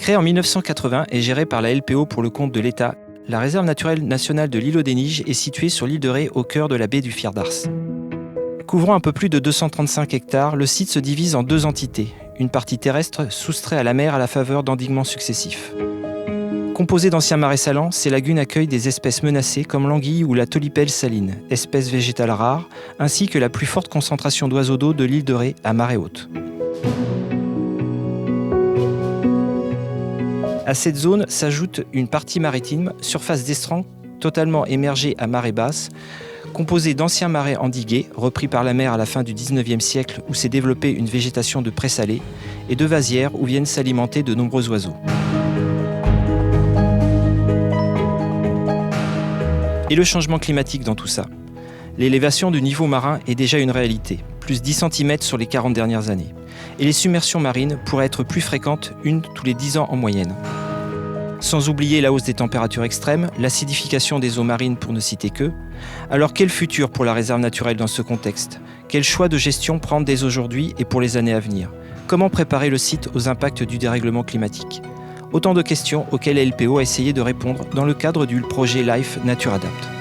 Créée en 1980 et gérée par la LPO pour le compte de l'État, la réserve naturelle nationale de l'îlot des Niges est située sur l'île de Ré au cœur de la baie du Fier d'Ars. Couvrant un peu plus de 235 hectares, le site se divise en 2 entités. Une partie terrestre soustraite à la mer à la faveur d'endiguements successifs. Composée d'anciens marais salants, ces lagunes accueillent des espèces menacées comme l'anguille ou la tolipelle saline, espèce végétale rare, ainsi que la plus forte concentration d'oiseaux d'eau de l'île de Ré à marée haute. À cette zone s'ajoute une partie maritime, surface d'estran totalement émergée à marée basse, composée d'anciens marais endigués, repris par la mer à la fin du XIXe siècle où s'est développée une végétation de présalé, et de vasières où viennent s'alimenter de nombreux oiseaux. Et le changement climatique dans tout ça. L'élévation du niveau marin est déjà une réalité, plus 10 cm sur les 40 dernières années. Et les submersions marines pourraient être plus fréquentes, une tous les 10 ans en moyenne. Sans oublier la hausse des températures extrêmes, l'acidification des eaux marines pour ne citer que. Alors quel futur pour la réserve naturelle dans ce contexte ? Quel choix de gestion prendre dès aujourd'hui et pour les années à venir ? Comment préparer le site aux impacts du dérèglement climatique ? Autant de questions auxquelles LPO a essayé de répondre dans le cadre du projet LIFE Nature Adapt.